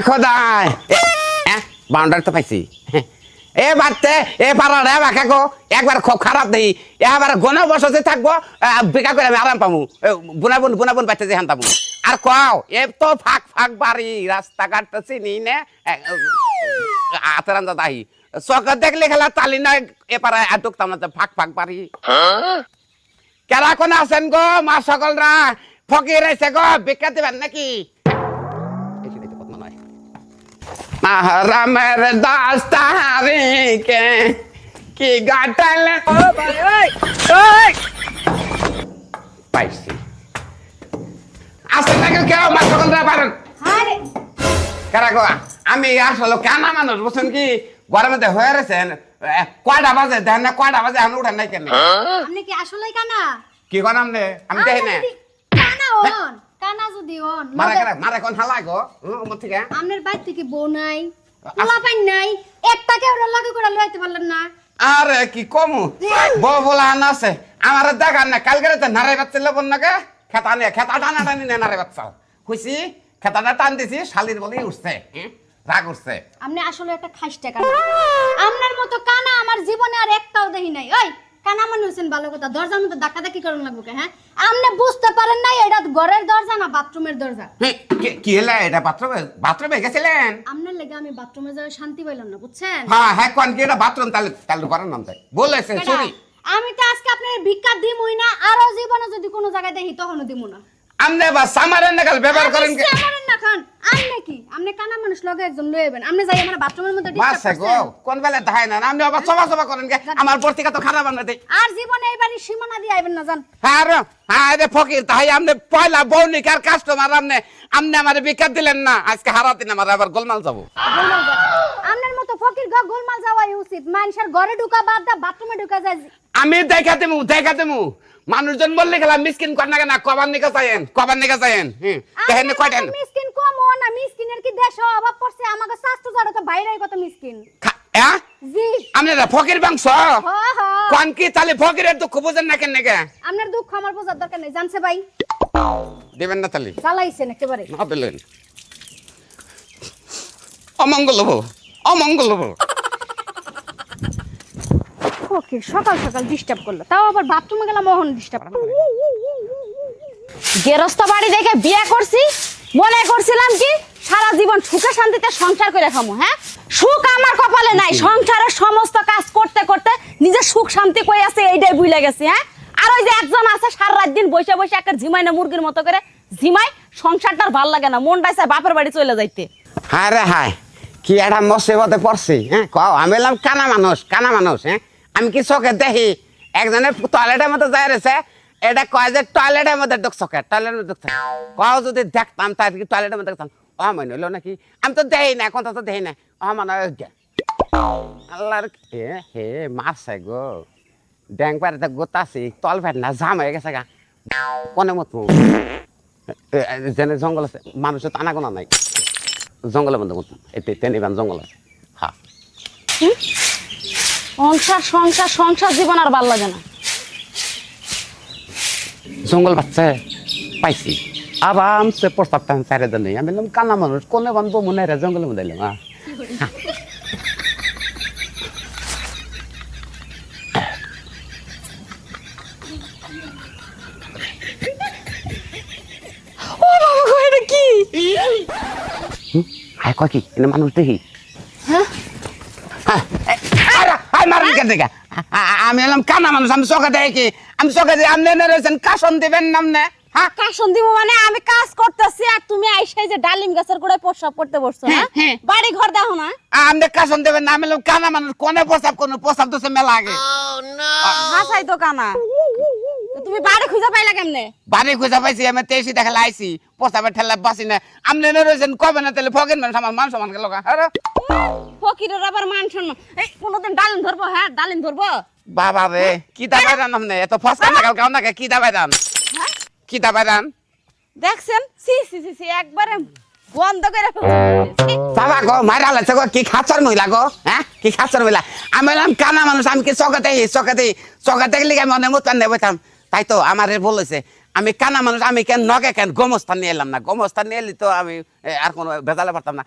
খোদাই বাউন্ডারি তো পাইছি এ বাড়তে এ পাড়ার এ বাঁকা গো একবার খুব খারাপ দেই এবার গনে বসে থাকবো বেকা করে আমি আরাম পামু বুনাবুন পাইতে যে হান্তামু আর কও এ তো ফাঁক ফাঁক বাড়ি রাস্তাঘাট তো চিনি নে আতরান্দা দাহি চোখে দেখলে খেলা তালি না এ পাড়ায় আর ঢুকতাম না ফাঁক ফাঁক বাড়ি কেরা কোন আছেন গো মা সকলরা ফকির এসে গো বেকা দেবেন নাকি মাহরামের দাস্তাহারি কে কি গাটাল পাইছি আসলে নাকি কেউ মা সকলরা পারেন কারা গো আমি আসলে কানা মানুষ বুঝছেন কি ঘরের মধ্যে হয়ে রয়েছেন কয়টা বাজে দেন না কয়টা বাজে আমি উঠেন নাই কেন আপনি কি আসলে কানা কি কোন আমনে আমি দেখি না কানা হন কানা যদি হন মারে কোন হালাই গো মত থেকে আপনার বাইর থেকে বউ নাই পোলা পাই নাই একটা কেউ লাগে করে লইতে পারলেন না আরে কি কমু বউ বলা আন আছে আমার দেখান না কালকে তো নারে বাচ্চা লবণ নাকি খেতা টানা টানি না নারে বাচ্চা খুশি খেতাটা টান দিছি শালির বলেই উঠছে রাগ উঠছে আপনি আসলে একটা খাইস্টা কানা আপনার মতো কানা আমার জীবনে আর একটাও দেখি নাই ওই কানা মানুষ হচ্ছেন ভালো কথা দরজার মধ্যে ধাক্কা ধাক্কি করুন লাগবো হ্যাঁ আপনি বুঝতে পারেন নাই এটা ঘরের দরজা না বাথরুমের দরজা কি হলো এটা বাথরুমে গেছিলেন আপনার লেগে আমি বাথরুমে যাওয়া শান্তি পাইলাম না বুঝছেন হ্যাঁ কোন কি এটা বাথরুম তাহলে করার নাম তাই বলেছেন সরি আমি তো আজকে আপনার ভিক্ষা দিমই না আরো জীবনে যদি কোনো জায়গায় দেখি তখনও দিমু না আমনে বা সামারেন নাগাল ব্যবহার করেন কি সামারেন না খান আমনে কি আমনে কানা মানুষ লগে একজন লইবেন আমনে যাই আমার বাথরুমের মধ্যে বাস গো কোন বেলা ধায় না আমনে আবার সবা করেন কে আমার বর্তিকা তো খারাপ আমনে দেই আর জীবনে এইবারই সীমানা দিয়ে আইবেন না জান হ্যাঁ রে ফকির তাই আমনে পয়লা বউনিকার কাস্টমার আমনে আমারে বিকাত দিলেন না আজকে হারাতিন আমার আবার গোলমাল যাব আমনের মতো ফকির গোলমাল যাওয়াই উচিত মানুষের ঘরে ঢুকা বাদ দা বাথরুমে ঢুকা যায় আমি দেখা দেমু মানুষজন বললে গেলাম মিসকিন কর না কেন কবার নিকা চাইেন দেখেন কয়টা মিসকিন কম ও না মিসকিনের কি দেশ অভাব পড়ছে আমাকে স্বাস্থ্য জড় তো বাইরে কত মিসকিন হ্যাঁ জি আপনারা ফকির বংশ কোন কি তাহলে ফকিরের দুঃখ বুঝেন না কেন নাকি আপনার দুঃখ আমার বোঝার দরকার নেই জানছে ভাই দিবেন না তাহলে চালাইছেন একেবারে না দিলেন অমঙ্গল হবো ফকির সকাল সকাল ডিস্টার্ব করলো তাও আবার বাথরুমে গেলাম মোহন ডিস্টার্ব গেরস্ত বাড়ি দেখে বিয়ে করছি মনে করছিলাম কি সারা জীবন সুখে শান্তিতে সংসার করে খামু হ্যাঁ সুখ আমার কপালে নাই সংসারের সমস্ত কাজ করতে করতে নিজের সুখ শান্তি কই আছে এইটাই ভুলে গেছি হ্যাঁ আর ওই যে একজন আছে সারা রাত দিন বসে বসে একটা ঝিমাই না মুরগির মতো করে ঝিমাই সংসারটার ভাল লাগে না মনটাই চায় বাপের বাড়ি চলে যাইতে হায় রে হায় কি একটা মুসিবতে পড়ছি হ্যাঁ কও আমি এলাম কানা মানুষ হ্যাঁ আমি কি চোখে দেখি একজনের টয়লেটের মধ্যে যাই রয়েছে এটা কয় যে টয়লেটের মধ্যে ঢুকছে টয়লেটের মধ্যে ঢুকছে কও যদি দেখতাম তাই কি টয়লেটের মধ্যে দেখতাম মনে হইলো নাকি আমি তো দেই না এখন তো দেই না মানে আল্লাহর হে মারছে গো ড্যাং পাড়িতে গোতাছি তল ফেট না জাম হয়ে গেছে গা কোনে মতো যেনে জঙ্গল আছে মানুষের টানা গোনা নাই জঙ্গলের মধ্যে মতো এতে তেনিবান জঙ্গল আছে হ্যাঁ সংসার জীবন আর ভাল লাগে না জঙ্গল বাচ্চা পাইছি আরামসে প্রস্তাব টান চারে দেন আমি বললাম কানা মানুষ কোনে বানবো মনে হয় জঙ্গলের মধ্যে এলাম কি হায় কয় কি এনে মানুষ দেখি আমি এলাম কানা মানুষ আমি চোখে দেখি আমি চোখে দেখি আপনি রয়েছেন কাশন দিবেন নামনে হ্যাঁ কাশন দিব মানে আমি কাজ করতেছি আর তুমি আইসাই যে ডালিম গাছের গোড়ায় প্রস্রাব করতে বসছো হ্যাঁ বাড়ি ঘর দেখো না আপনি কাশন দেবেন না আমি এলাম কানা মানুষ কোনে প্রস্তাব তো মেলা আগে হাসাই তো কানা তুমি বাড়ি খুঁজে পাইলা কেমনে বাড়ি খুঁজে পাইছি আমি তেইশি দেখা লাইছি প্রস্তাবের ঠেলা বাসি না আপনি রয়েছেন কবে না তাহলে ফকির মানুষ আমার মান সম্মান গেল ফকিরের আবার মান সম্মান এই কোনদিন ডালিম ধরবো হ্যাঁ ডালিম ধরবো বাবা রে কি দাবাই রান আপনি এত ফসকা নাকাল কাও নাকি কি দাবাই রান কি দাবাই রান দেখছেন সি একবারে বন্ধ করে বাবা গো মারা লাগছে গো কি খাচ্ছর মহিলা গো হ্যাঁ কি খাচ্ছর মহিলা আমি বললাম কানা মানুষ আমি কি চোখে দেখলে মনে মতন নেবতাম তাই তো আমার বলেছে আমি কানা মানুষ আমি কেন নগে কেন গোমস্থান নিয়ে এলাম না গোমস্থান নিয়ে এলি তো আমি আর কোনো ভেজালে পারতাম না